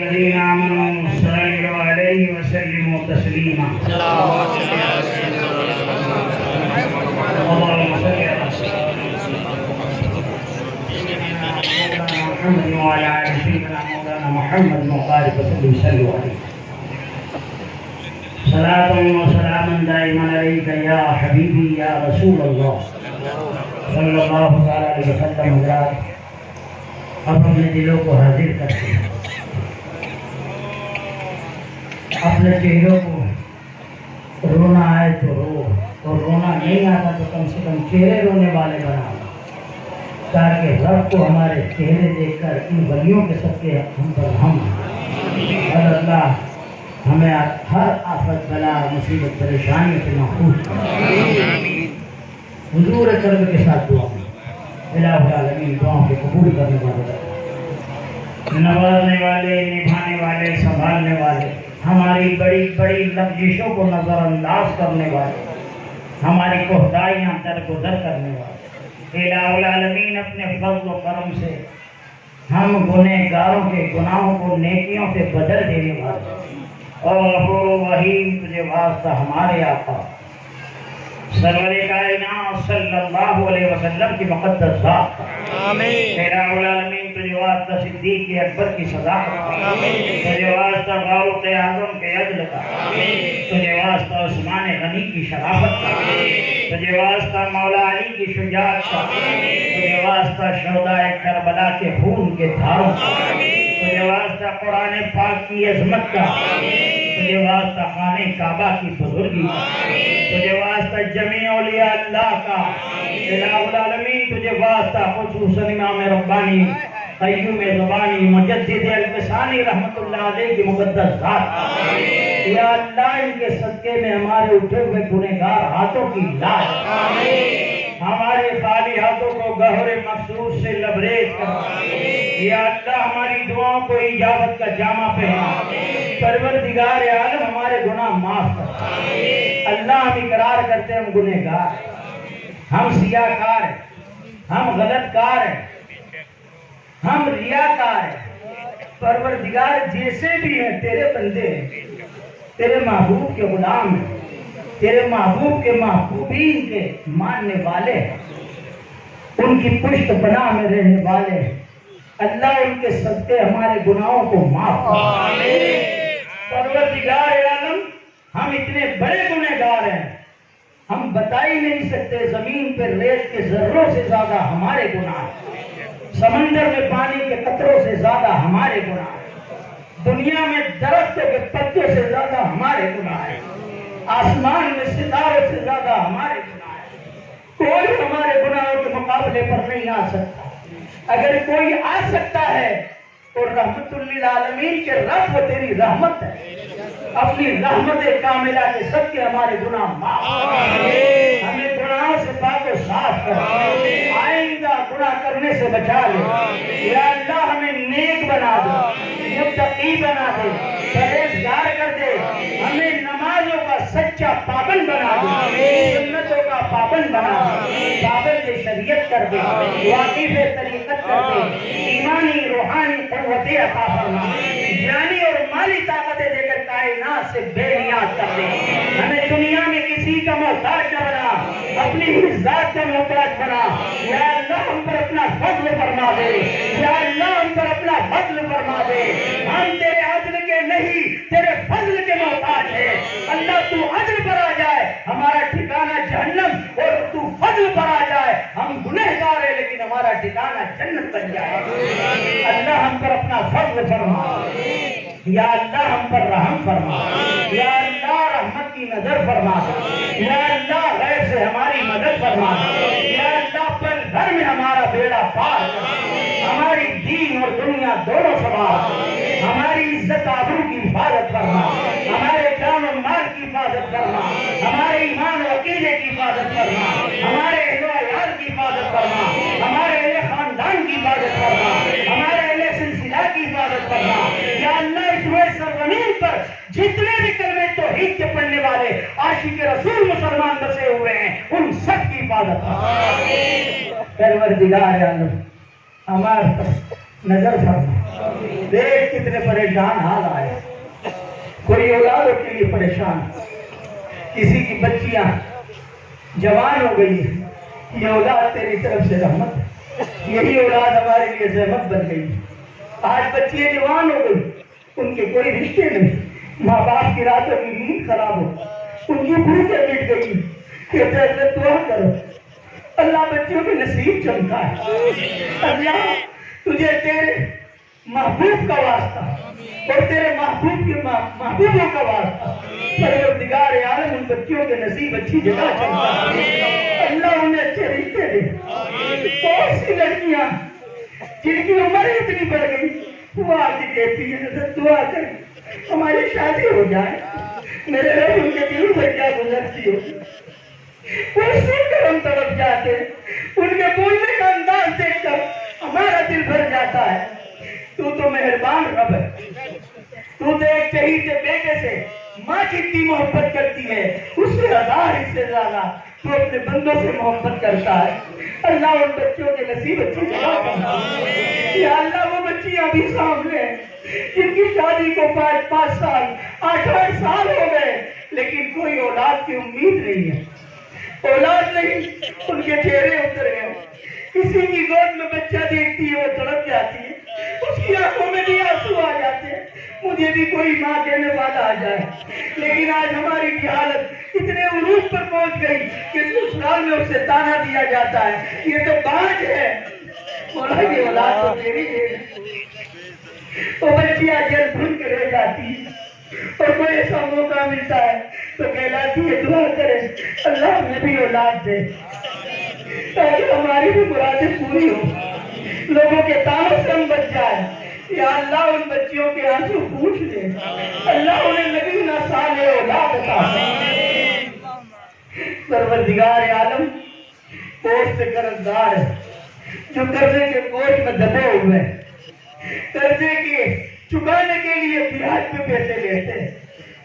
الذين آمنوا صلوا عليه وسلموا تسليما اللهم صل على سيدنا محمد وعلى آل سيدنا مولانا محمد وبارك وسلم صلوا عليه صلاة وسلاما دائما عليك يا حبيبي يا رسول الله صلی اللہ علیہ وسلم. حضرات اب اپنے دلوں کو حاضر کرتے ہیں، اپنے چہروں کو رونا آئے تو رو، اور رونا نہیں آتا تو کم سے کم چہرے رونے والے بناؤ، تاکہ رب کو ہمارے چہرے دیکھ کر ان ولیوں کے صدقے ہم پر رحم اور اللہ ہمیں ہر آفت بلا مصیبت پریشانی سے محفوظ کرے. حضور کرم کے ساتھ دعا میں الہ العالمین دعاؤں کو قبول کرنے والے، نوازنے والے، نبھانے والے، سنبھالنے والے، ہماری بڑی بڑی لغزشوں کو نظر انداز کرنے والے، ہماری کوتاہیاں درگزر کرنے والے، الہ العالمین اپنے فضل و کرم سے ہم گنہگاروں کے گناہوں کو نیکیوں سے بدل دینے والے، اور غفور و رحیم تجھے واسطہ ہمارے آقا سرور کائنات صلی اللہ علیہ وسلم کی مقدس ذات، آمین. الہ العالمین تجھے واسطہ صدیق اکبر کی صداقت، آمین. تجھے واسطہ فاروق اعظم کے عدل کا، آمین. تجھے واسطہ عثمان غنی کی شرافت کا، آمین. تجھے واسطہ مولا علی کی شجاعت کا، آمین. تجھے واسطہ شہدائے کربلا کے خون کے دھاروں کا، آمین. تجھے واسطہ قرآن پاک کی عظمت کا، آمین. تجھے واسطہ خانہ کعبہ کی بزرگی کا، تجھے واسطہ جمیع اولیاء اللہ کا، الہ العالمین تجھے واسطہ خصوصاً امام ربانی قیوم زبانی مجدد الفسانی رحمت اللہ علیہ کی مقدس ذات، یا اللہ ان کے صدقے میں ہمارے اٹھے ہوئے گنہگار ہاتھوں کی لاش، ہمارے خالی ہاتھوں کو گہر مخصوص سے لبریز کر، یا اللہ ہماری دعاؤں کو اجابت کا جامع پہنا، پروردگار عالم ہمارے گناہ معاف کر. اللہ ہم اقرار کرتے ہیں ہم گنہگار ہیں، ہم سیاہکار ہیں، ہم غلط کار ہیں، ہم ریاکار ہیں. پروردگار جیسے بھی ہیں تیرے بندے ہیں، تیرے محبوب کے غلام ہیں، تیرے محبوب کے محبوبین کے ماننے والے ہیں، ان کی پشت پناہ میں رہنے والے ہیں. اللہ ان کے صدقے ہمارے گناہوں کو معاف کر. پروردگار عالم ہم اتنے بڑے گنہگار ہیں ہم بتا ہی نہیں سکتے. زمین پر ریت کے ذروں سے زیادہ ہمارے گناہ ہیں، سمندر میں پانی کے قطروں سے زیادہ ہمارے گناہ ہیں، دنیا میں درختوں کے پتوں سے زیادہ ہمارے گناہ ہیں، آسمان میں ستاروں سے زیادہ ہمارے گناہ ہیں. کوئی ہمارے گناہوں کے مقابلے پر نہیں آ سکتا. اگر کوئی آ سکتا ہے تو رحمت للعالمین کے رب و تیری رحمت ہے. اپنی رحمت کاملہ کے صدقے ہمارے گناہ معاف کر، ہمیں گناہوں سے پاک و صاف کر، آئندہ گناہ کرنے سے بچا لے. یا اللہ ہمیں نیک بنا دے، متقی بنا دے، پرہیزگار کر دے. ہمیں نمازوں کا سچا پابند بنا دے، سنتوں کا پابند بنا دے، پابند شریعت کر دے، واقف طریقت کر دے، ایمانی روحانی قوت عطا فرما، جانی اور مالی طاقتیں دے کر کائنات سے بے نیاز کر دے. ہمیں دنیا میں کسی کا محتاج نہ بنا، اپنی ذات کا محتاج بنا. یا اللہ ہم پر اپنا فضل فرما دے، یا اللہ ہم پر اپنا فضل فرما دے. ہم تیرے عدل کے نہیں تیرے فضل کے محتاج ہیں. اللہ تو عدل پر آ جائے ہمارا ٹھکانہ جہنم، اور تو فضل پر آ جائے ہم گنہگار ہیں لیکن ہمارا ٹھکانہ جنت بن جائے. اللہ ہم پر اپنا فضل فرما، یا اللہ ہم پر رحم فرما، یا اللہ رحمت کی نظر فرما، یا اللہ غیر سے ہماری مدد فرما، یا اللہ پل بھر میں ہمارا بیڑا پار، ہماری دین اور دنیا دونوں سنبھال، ہماری عزت آبرو کی حفاظت فرما، ہمارے جان و مال کی حفاظت فرما، ہمارے ایمان و عقیدے کی حفاظت فرما، ہمارے اہل و عیال کی حفاظت فرما، ہمارے اہل خاندان کی حفاظت فرما، ہمارے اہل سلسلہ کی حفاظت فرما. یا اللہ اس روئے سرزمین پر جتنے بھی کلمے توحید کے پڑھنے والے عاشق رسول مسلمان بسے ہوئے ہیں ان سب کی حفاظت فرما. پروردگار عالم ہمارے نظر فرما، دیکھ کتنے پریشان حال آئے. کوئی اولادوں کے لیے پریشان, کسی کی بچیاں جوان ہو گئی, یہ اولاد تیری طرف سے رحمت, یہی اولاد ہمارے لیے زحمت بن گئی. آج بچیاں جوان ہو گئی, ان کے کوئی رشتے نہیں, ماں باپ کی راتوں کی نیند خراب ہو, ان کی بھوکیں مٹ گئی. کہتے ہیں دعا کرو, اللہ بچیوں کے نصیب چمکا ہے. اللہ تجھے تیرے محبوب کا واسطہ اور تیرے محبوب کے محبوبوں کا واسطہ, پروردگار عالم ان بچیوں کے نصیب اچھی جگہ چمکا. اللہ انہیں اچھے رشتے دے. بہت سی لڑکیاں جن کی عمر اتنی بڑھ گئی, وہ آگے کہتی ہے دعا کر ہماری شادی ہو جائے. میرے رب ان کے دل پر کیا گزرتی ہو, وہ سن کر ہم طرف جاتے, ان کے بولنے کا انداز دیکھ کر ہمارا دل بھر جاتا ہے. تو مہربان رب ہے, تو ایک چہیتے بیٹے سے ماں جتنی محبت کرتی ہے, اس سے 1000 اس سے زیادہ تو اپنے بندوں سے محبت کرتا ہے. اللہ ان بچوں کے نصیب اچھی جگہ کرنا. یا اللہ وہ بچیاں بھی سامنے ہیں جن کی شادی کو 5 سال 8 سال ہو گئے, لیکن کوئی اولاد کی امید نہیں ہے, اولاد نہیں, ان کے چہرے اتر گئے. کسی کی گود میں بچہ دیکھتی ہے وہ تڑپ جاتی ہے, اس کی آنکھوں میں بھی آنسو آ جاتے ہیں, مجھے بھی کوئی ماں کہنے والا آ جائے. لیکن آج ہماری کی حالت اتنے عروج پر پہنچ گئی کہ سسرال میں اسے تانا دیا جاتا ہے, یہ تو بانج ہے. مولا کی اولاد تو تیری ہے. وہ بچیاں جل بھن کے رہ جاتی ہے, اور کوئی ایسا موقع ملتا ہے تو کہلاتی ہے دعا کرے اللہ ہمیں بھی اولاد دے تاکہ ہماری بھی مرادیں پوری ہو, لوگوں کے تانوں سے ہم بچ جائیں. یا اللہ ان بچیوں کے آنسو پوچھ لے, اللہ انہیں نبی نہ صالح اولاد عطا فرما. پروردگار عالم پوش سے قرضدار ہے, جو قرضے کے بوجھ میں دبے ہوئے, قرضے کے چکانے کے لیے بیاج پہ پیسے لیتے ہیں,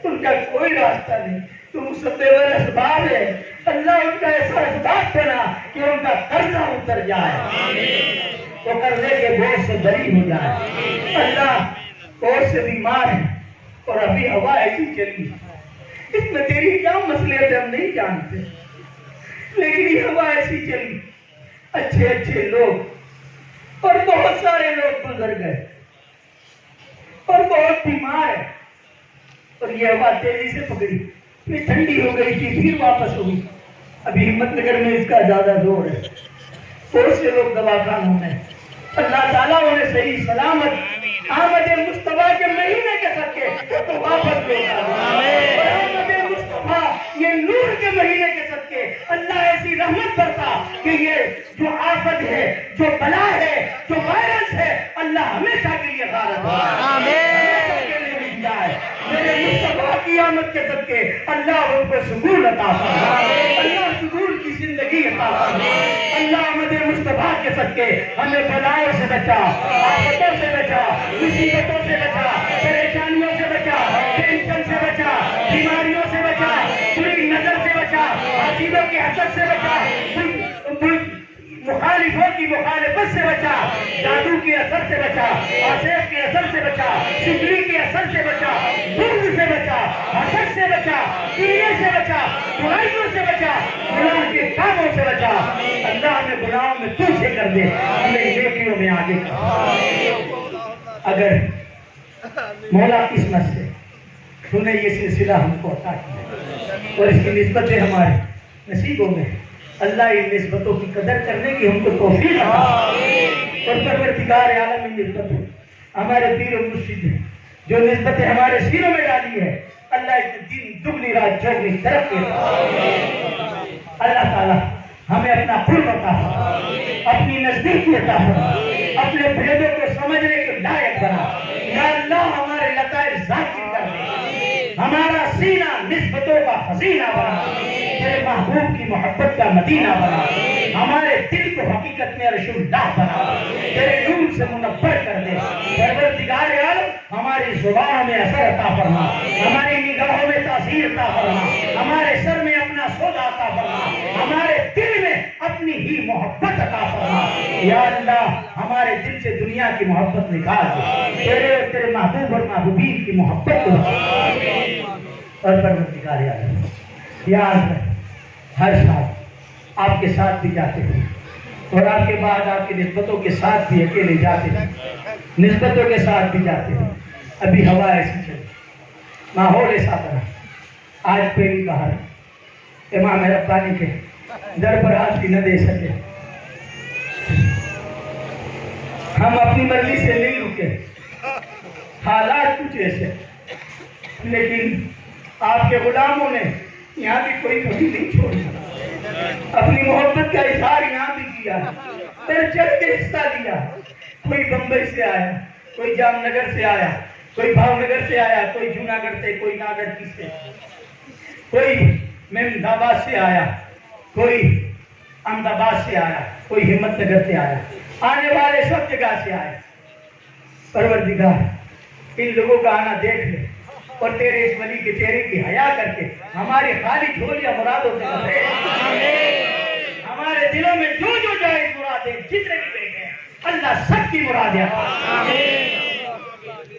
ان کا کوئی راستہ نہیں. تو مسبب اسباب ہے, اللہ ان کا ایسا اسباب بنا کہ ان کا قرضہ اتر جائے, تو قرضے کے بوجھ سے بری ہو جائے. اللہ بہت سے بیمار ہیں اور ابھی ہوا ایسی چلی, اس میں تیری کیا مسئلے ہم نہیں جانتے, لیکن یہ ہوا ایسی چلی, اچھے اچھے لوگ اور بہت سارے لوگ گزر گئے اور بہت بیمار ہیں, اور یہ ہوا تیزی سے پکڑی, پھر ٹھنڈی ہو گئی تھی, پھر واپس ہو گئی. ابھی ہمت نگر میں اس کا زیادہ زور ہے, بہت سے لوگ دواخانوں میں. اللہ تعالیٰ انہیں صحیح سلامت آمد مصطفیٰ کے مہینے کے صدقے تو واپس بھیجا. آمد مصطفیٰ یہ نور کے مہینے کے صدقے اللہ ایسی رحمت برسا کہ یہ جو آفت ہے, جو بلا ہے, جو وائرس ہے, اللہ ہمیشہ کے لیے غارت جائے. میرے مصطفیٰ کی آمد کے صدقے اللہ ان کو سکون عطا فرمائے, اللہ سکون کی زندگی عطا فرمائے. اللہ آمد مصطفیٰ کے صدقے ہمیں بلاؤں سے بچا, آفتوں سے بچا, مصیبتوں سے بچا, پریشانیوں سے بچا, ٹینشن سے بچا, بیماریوں سے بچا, بری نظر سے بچا, حسیدوں کی حسد سے بچا, مخالفوں کی مخالفت سے بچا, جادو کے اثر سے بچا, آصف کے اثر سے بچا, شکری کے اثر سے بچا, ظلم سے بچا, حسد سے بچا, کینے سے بچا, برائیوں سے بچا, گناہ کے کاموں سے بچا. اللہ ہمیں گناہوں میں تو سے کر دے, ہمیں نیکیوں میں آگے کر. اگر مولا قسمت سے تو نے یہ سلسلہ ہم کو عطا کیا اور اس کی نسبتیں ہمارے نصیبوں میں, اللہ ان نسبتوں کی قدر کرنے کی ہم کو توفیق عطا اور پروردگار عالم ان نسبتوں ہمارے پیر و مرشد جو نسبتیں ہمارے سینوں میں ڈالی ہے, اللہ اس دین دگنی رات چوگنی طرف کے. اللہ تعالیٰ ہمیں اپنا قرب عطا فرما, اپنی نزدیکی عطا فرما, اپنے بھیدوں کو سمجھنے کے لائق بنا. یا اللہ ہمارے لطائف ذاکر کر دے, ہمارا سینہ نسبتوں کا خزینہ بنا, تیرے محبوب کی محبت کا مدینہ بنا, ہمارے دل کو حقیقت میں عرش اللہ بنا, تیرے نور سے منور کر دے. پروردگار عالم ہماری زبانوں میں اثر عطا فرما, ہماری نگاہوں میں تاثیر عطا فرما, ہمارے سر میں اپنا سودا عطا فرما, ہمارے دل میں اپنی اپنی ہی محبت عطا فرما۔ یا اللہ ہمارے دل سے دنیا کی محبت نکال دے، تیرے اور تیرے محبوب اور محبوبین کی محبت کو اور پروردگار یا اللہ ہر سال آپ کے ساتھ بھی جاتے ہیں اور آپ کے بعد آپ کی نسبتوں کے ساتھ بھی اکیلے جاتے ہیں، نسبتوں کے ساتھ بھی جاتے ہیں۔ ابھی ہوا ایسی چلی، ماحول ایسا بنا، آج پہلی بار امام ربانی کے در پر حاضری نہ دے سکے۔ ہم اپنی مرضی سے نہیں رکے، حالات کچھ ایسے، لیکن آپ کے غلاموں نے یہاں بھی کوئی کمی نہیں چھوڑی، اپنی محبت کا اظہار یہاں بھی کیا، پر چڑھ کے حصہ لیا۔ کوئی بمبئی سے آیا، کوئی جام نگر سے آیا، کوئی بھاؤ نگر سے آیا، کوئی جوناگڑھ سے، کوئی ناگڑکی سے، کوئی محمد آباد سے آیا، کوئی احمد آباد سے آیا، کوئی ہمت نگر سے آیا، آنے والے سب جگہ سے آئے۔ پروردگار ان لوگوں کا آنا دیکھ لے اور تیرے اس ولی کے چہرے کی حیا کر کے ہماری خالی جھولیاں مرادوں سے بھرے، ہمارے دلوں میں جو جو جائز مرادیں جتنے بھی بیٹھے ہیں اللہ سب کی مرادیں عطا،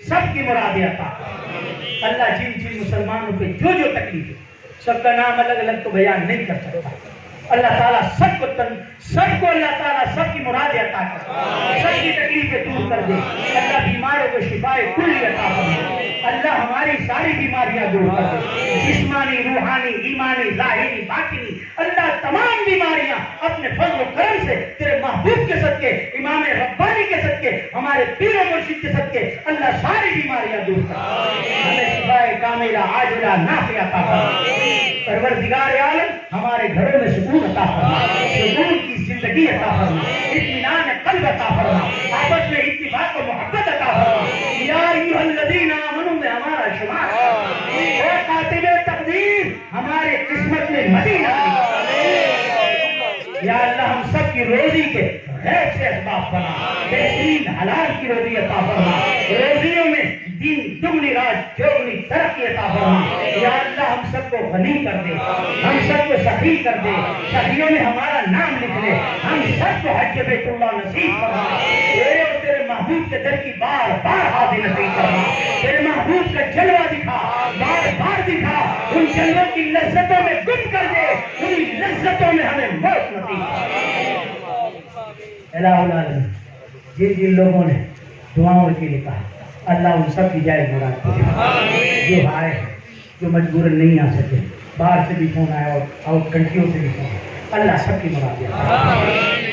سب کی مرادیں عطا۔ اللہ جن جن مسلمانوں پہ جو جو تکلیف ہے سب کا نام الگ الگ تو بیان نہیں کر سکتا، اللہ تعالیٰ سب کو اللہ تعالیٰ سب کی مرادیں عطا کر، سب کی تکلیفیں دور کر دے۔ اللہ بیماروں کو شفائے کلی عطا فرما، اللہ ہماری ساری بیماریاں دور کر دے، جسمانی، روحانی، ایمانی، ظاہری، باطنی، اللہ تمام بیماریاں اپنے فضل و کرم سے تیرے محبوب کے صدقے، امام ربانی کے صدقے، ہمارے پیر و مرشد کے صدقے اللہ ساری بیماریاں دور کر، ہمیں شفائے کاملہ عاجلہ نافعہ عطا فرما۔ پروردگار عالم ہمارے گھروں میں سکون عطا فرما، سکون کی زندگی عطا فرما، اطمینان قلب عطا فرما، آپس میں اتفاق و محبت عطا فرما۔ یا ایھا الذین آمنوا میں ہمارا شمار، اے کاتب تقدیر ہمارے قسمت میں مدینہ یا اللہ ہم سب کی روزی کے غیب سے اسباب بنا، بہترین حلال کی روزی عطا فرما، روزیوں میں دین دگنی راج چوگنی ترقی عطا فرما۔ یا اللہ ہم سب کو غنی کر دے، ہم سب کو سخی کر دے، سخیوں میں ہمارا نام لکھ لے، ہم سب کو حج بیت اللہ نصیب فرما۔ تیرے محبوب کے در کی بار بار حاضر نصیب فرما، تیرے محبوب کا جلوہ دکھا، بار بار دکھا، ان جلووں کی لذتوں میں گم کر دے، ان لذتوں میں ہمیں موت نصیب فرما۔ الہ العالمین جن جن لوگوں نے دعاؤں کے لیے کہا اللہ ان سب کی جائز مراد کرے، جو آئے جو مجبوراً نہیں آ سکے، باہر سے بھی فون آیا اور آؤٹ کنٹریوں سے بھی فون، اللہ سب کی مراد دیا۔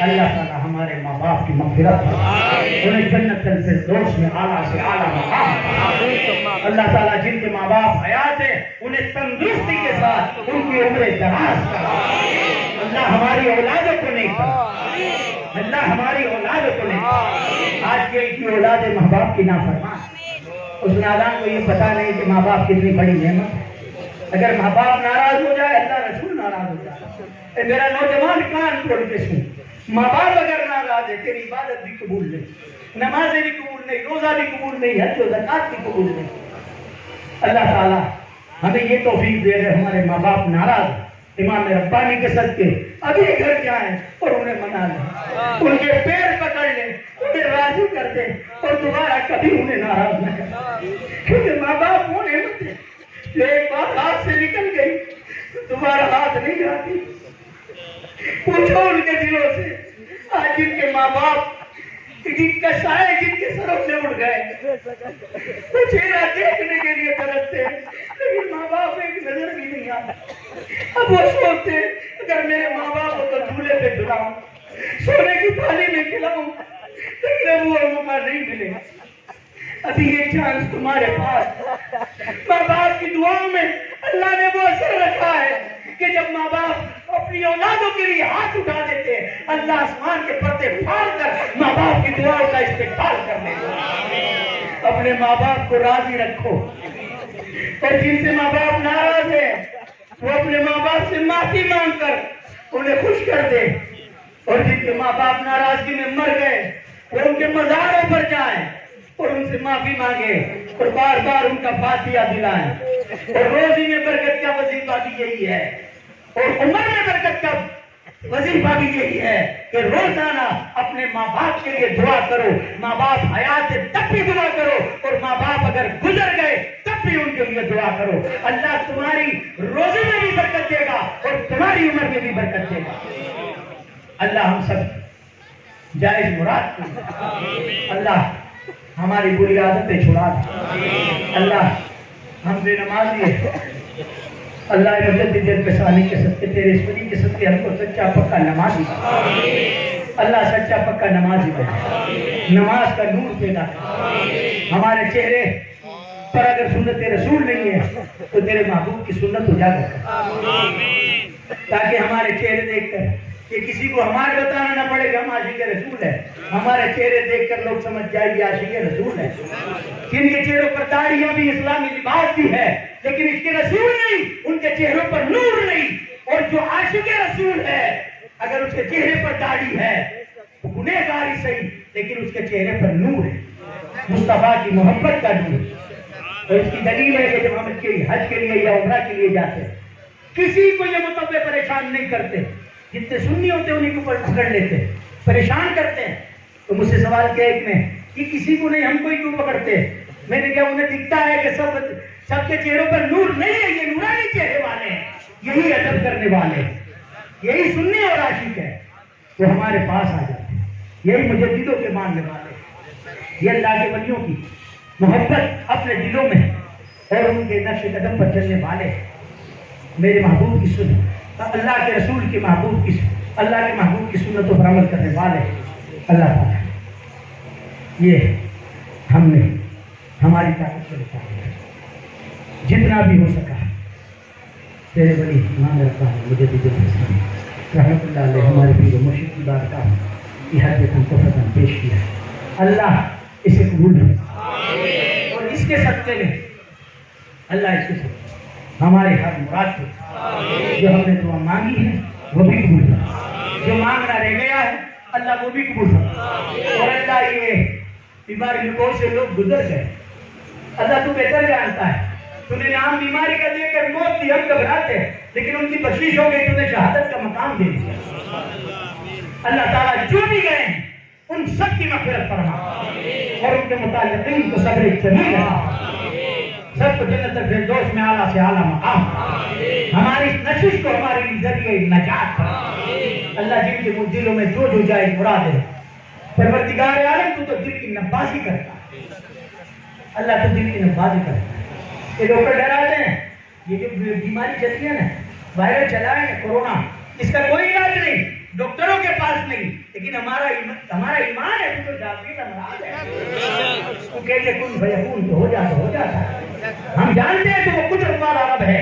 اللہ تعالیٰ ہمارے ماں باپ کی مغفرت کرے، انہیں جنت الفردوس میں اعلیٰ سے اعلیٰ مقام۔ اللہ تعالیٰ جن کے ماں باپ حیات ہیں انہیں تندرستی کے ساتھ ان کی عمر دراز کرا۔ اللہ ہماری اولادوں کو نہیں کرا، اللہ ہماری اولادوں کو نہیں۔ آج کل کی اولاد ماں باپ کی نافرمان، اس نادان کو یہ پتا نہیں کہ ماں باپ کتنی بڑی نعمت ہے۔ اگر ماں باپ ناراض ہو جائے اللہ رسول ناراض ہو جائے۔ میرا نوجوان کان کھول کے سن، ماں باپ اگر ناراض ہے تیری عبادت بھی قبول نہیں، نمازیں بھی قبول نہیں، روزہ بھی قبول نہیں، حج و زکات بھی قبول نہیں۔ اللہ تعالیٰ ہمیں یہ توفیق دے رہے ہمارے ماں باپ ناراض امام ربانی کے صدقے ابھی گھر جائیں اور انہیں منا لیں، ان کے پیر پکڑ لیں، انہیں راضی کر دیں اور دوبارہ کبھی انہیں ناراض نہ کریں، کیونکہ ماں باپ وہ نعمت ہے جو ایک بار ہاتھ سے نکل گئی دوبارہ ہاتھ نہیں آتی۔ پوچھو ان کے دلوں سے، آج جن کے ماں باپ جن کا سائے جن کے سروں سے اڑ گئے، وہ چہرہ دیکھنے کے لیے ترستے لیکن ماں باپ ایک نظر بھی نہیں آتا۔ اب وہ سوچتے اگر میرے ماں باپ کو تو جھولے پہ جھلاؤں، سونے کی تھالی میں کھلاؤں، لیکن وہ موقع نہیں ملے گا۔ ابھی یہ چانس تمہارے پاس، ماں باپ کی دعاؤں میں اللہ نے وہ اثر رکھا ہے کہ جب ماں باپ اپنی اولادوں کے لیے ہاتھ اٹھا دیتے ہیں اللہ آسمان کے پردے پھاڑ کر ماں باپ کی دعاؤں کا استقبال کرنے کو۔ اپنے ماں باپ کو راضی رکھو، اور جن سے ماں باپ ناراض ہیں وہ اپنے ماں باپ سے معافی مانگ کر انہیں خوش کر دے، اور جن کے ماں باپ ناراضگی میں مر گئے وہ ان کے مزاروں پر جائیں اور ان سے معافی مانگے اور بار بار ان کا فاتحہ دلائیں، اور روزی میں برکت کا وظیفہ بھی یہی ہے، اور عمر میں برکت کا وظیفہ بھی یہی ہے کہ روزانہ اپنے ماں باپ کے لیے دعا کرو. ماں باپ حیات تب بھی دعا کرو, اور ماں باپ اگر گزر گئے تب بھی ان کے لیے دعا کرو. اللہ تمہاری روزی میں بھی برکت دے گا اور تمہاری عمر میں بھی برکت دے گا. اللہ ہم سب جائز مراد کو, اللہ ہماری بری عادتیں چھڑا دے. اللہ ہم بے نمازی ہیں, اللہ مجدد پسانی کے صدقے تیرے اس ولی کے صدقے ہم کو سچا پکا نمازی بنا. اللہ سچا پکا نمازی بنا, نماز کا نور پیدا کر. ہمارے چہرے پر اگر سنت رسول نہیں ہے تو تیرے محبوب کی سنت اجاگر کر, تاکہ ہمارے چہرے دیکھ کر کہ کسی کو ہمارے بتانا نہ پڑے کہ ہم عاشق رسول ہیں. ہمارے چہرے دیکھ کر لوگ سمجھ جائے یہ عاشق رسول ہے. جن کے چہروں پر داڑھیاں بھی, اسلامی لباس بھی ہے, لیکن اس کے رسول نہیں, ان کے چہروں پر نور نہیں. اور جو عاشق رسول ہے اگر اس کے چہرے پر داڑھی ہے تو گنہگار ہی صحیح, لیکن اس کے چہرے پر نور ہے, مصطفیٰ کی محبت کا نور. اور اس کی دلیل ہے کہ جب ہم حج کے لیے یا عمرہ کے لیے جاتے ہیں کسی کو یہ متوجہ پریشان نہیں کرتے. جتنے سنی ہوتے ہیں انہیں کو پکڑ لیتے, پریشان کرتے ہیں. تو مجھ سے سوال کیا ایک نے کہ کسی کو نہیں, ہم کو ہی کیوں پکڑتے؟ میں نے کہا انہیں دکھتا ہے کہ سب کے چہروں پر نور نہیں ہے, یہ نورانی چہرے والے ہیں, یہی ادب کرنے والے ہیں, یہی سنی اور عاشق ہے. وہ ہمارے پاس آ جاتے ہیں, یہی مجددوں کے ماننے والے ہیں, یہ اللہ کے ولیوں کی محبت اپنے دلوں میں اور ان کے نقش قدم پر چلنے والے. میرے محبوب کی سنت, اللہ کے رسول کے محبوب کی, اللہ کے محبوب کی سنتوں پر عمل کرنے والے. اللہ تعالیٰ یہ ہم نے ہماری طاقت سے بتایا جتنا بھی ہو سکا تیرے ولی امام رکھا ہے مجھے بھی رحمت اللہ علیہ ہمارے پیر و مرشد کی بارگاہ کی حد تک ہم کو فتح پیش کیا. اللہ اسے قبول کرے اور اس کے صدقے میں اللہ اس کے صدقے ہمارے ہر مراد کو جو ہم نے دعا مانگی ہے وہ بھی قبول کرے, جو مانگنا رہ گیا ہے اللہ وہ بھی قبول کرے. اور اللہ یہ بیماری میں بہت سے لوگ گزر گئے, اللہ تو بہتر جانتا ہے. تو نے عام بیماری کا دے کر موت دی, ہم گھبراتے ہیں, لیکن ان کی بخشش ہو گئی, تو نے شہادت کا مقام دے دیا. اللہ تعالیٰ جو بھی گئے ہیں ان سب کی مغفرت فرما اور ان کے متعلقین کو صبر جمیل عطا, سب کو جنت الفردوس میں اعلیٰ سے اعلیٰ مقام, ہماری نشش کو ہمارے ذریعے نجات فرما. اللہ جن کے دلوں میں جو جائے مراد ہے, پروردگار عالم تو دل کی نبازی کرتا ہے, اللہ تو دل کی نبازی کرتا ہے. یہ ڈاکٹر ڈراتے ہیں, یہ جو بیماری چلتی ہے نا, وائرس چلا ہے کورونا, اس کا کوئی علاج نہیں, ڈاکٹروں کے پاس نہیں, لیکن ہمارا ایمان ہے تو ڈاکٹری کا مراد ہے. اس کو کہتے کن فیکون, تو ہو جاتا ہے. ہم جانتے ہیں کہ وہ قدرت والا رب ہے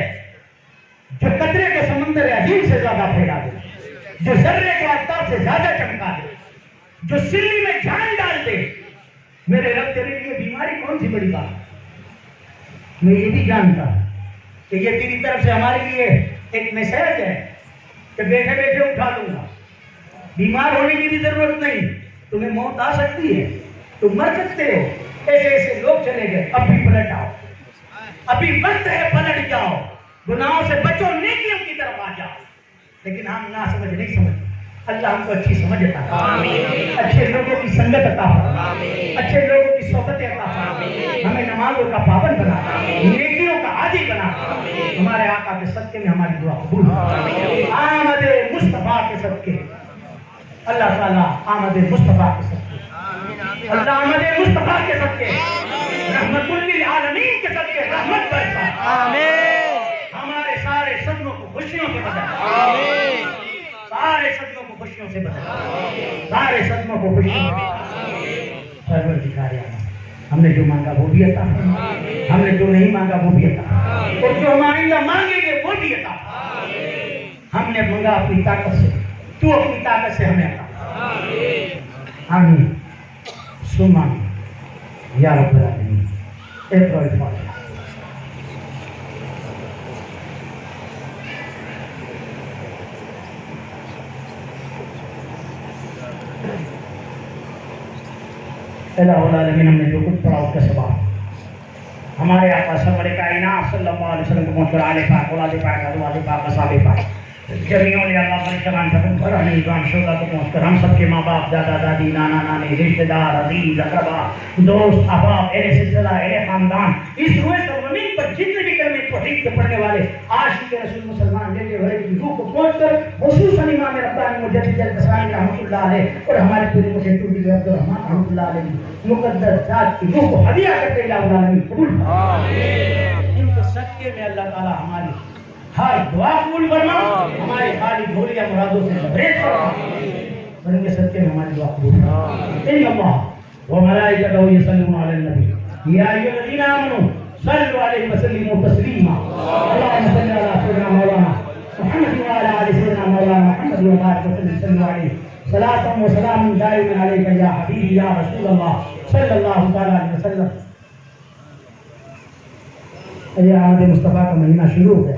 جو قطرے کو سمندر عظیم سے زیادہ پھیلا دے, جو ذرے کو آفتاب سے زیادہ چمکا دے, جو سلی میں جان ڈال دے. میرے رب تیرے لیے بیماری کون سی بڑی بات؟ میں یہ بھی جانتا کہ یہ تیری طرف سے ہمارے لیے ایک میسج ہے کہ بیٹھے بیٹھے اٹھا دوں گا. بیمار ہونے کی بھی ضرورت نہیں, تمہیں موت آ سکتی ہے, تم مر سکتے ہو. ایسے ایسے لوگ چلے گئے, اب بھی پلٹ آؤ, ابھی وقت ہے, پلٹ جاؤ, گناہوں سے بچو, نیکیوں کی طرف آ جاؤ. لیکن ہم نہ سمجھ نہیں سمجھتے. اللہ ہم کو اچھی سمجھ عطا فرمائے, اچھے لوگوں کی سنگت عطا فرمائے, اچھے لوگوں کی صحبت عطا فرمائے, ہمیں نمازوں کا پابند بنا, نیکیوں کا عادی بنا. ہمارے آقا کے صدقے میں ہماری دعا قبول ہو. آمد مصطفیٰ کے صدقے, اللہ تعالیٰ آمد مصطفیٰ کے صدقے, اللہ آمد مصطفیٰ کے صدقے, رحمت للعالمین کے صدقے رحمت برسا. ہمارے سارے صدموں کو خوشیوں سے بدل, سارے صدموں کو خوشیوں سے بدل, سارے صدموں کو خوشیوں سے بدل. پروردگار عالم, ہم نے جو مانگا وہ بھی عطا, ہم نے جو نہیں مانگا وہ بھی عطا, اور جو ہم آئندہ مانگیں گے وہ بھی عطا. ہم نے مانگا اپنی طاقت سے, تو اپنی طاقت سے ہمیں عطا. آمین ثم آمین یا رب العالمین. اقرأ الفاتحہ. الہ العالمین, ہم نے جو کچھ پڑھا اس کا ثواب ہمارے آقا سرور کائنات صلی اللہ علیہ وسلم کو پہنچ کر آل پاک, اولاد پاک, ازواج پاک, اصحاب پاک, جمیعوں نے اللہ پر شبان سکن فرحانی ایوان شوقہ کو پہنچ کر ہم سب کے ماں باپ، دادا دادی، نانا نانی، رشتہ دار، عزیز اقربا، دوست احباب، اہل سلسلہ، اہل خاندان، اس روئے سرزمین پر جتنے بھی کلمے توحید کے پڑھنے والے عاشق رسول مسلمان لے کے بھرے کی روح کو پہنچ کر خصوصاً امام ربانی مجدد القسانی رحمۃ اللہ علیہ اور ہمارے پوری مشہور عبد الرحمن رحمۃ اللہ علیہ مقدس ذات کی روح کو ہدیہ کرتے الہ العالمین قبول فرمائے۔ ان کے صدقے میں اللہ تعالی ہماری ہر دعا قبول فرما، ہمارے خالی بھولیہ مرادوں سے لبریز فرما، اور ان کے صدقے میں ہماری دعا قبول فرما۔ ان اللہ وملائکتہ یصلون علی النبی یا ایھا الذین آمنوا صلوا علیہ وسلموا تسلیما اللهم صل علی سیدنا مولانا محمد وعلى آل سيدنا مولانا محمد وبارك وسلم عليه صلاة وسلام دائما عليك يا حبيبي يا رسول الله صلى الله تعالى عليه وسلم۔ یہ عہد مصطفیٰ کا مہینہ شروع ہے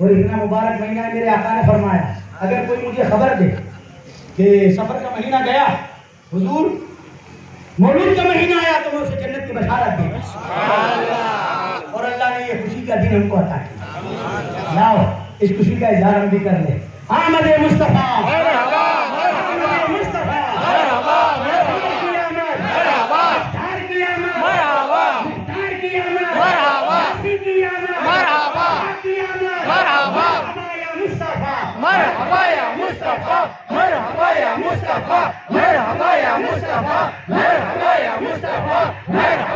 اور اتنا مبارک مہینہ ہے، میرے آقا نے فرمایا اگر کوئی مجھے خبر دے کہ سفر کا مہینہ گیا، حضور مولود کا مہینہ آیا، تو میں اسے جنت کی بشارت دے، اور اللہ نے یہ خوشی کا دن ہم کو عطا کیا۔ لاؤ اس خوشی کا اظہار ہم بھی کر لیں۔ آمد مصطفیٰ مرحبا مرحبا مصطفیٰ مرحبا مرحبا کی آمد مرحبا مختار کی آمد مرحبا مختار کی آمد مرحبا حسین کی آمد مرحبا کی آمد مرحبا یا مصطفیٰ مرحبا یا مصطفیٰ مرحبا یا مصطفیٰ مرحبا یا مصطفیٰ مرحبا یا مصطفیٰ مرحبا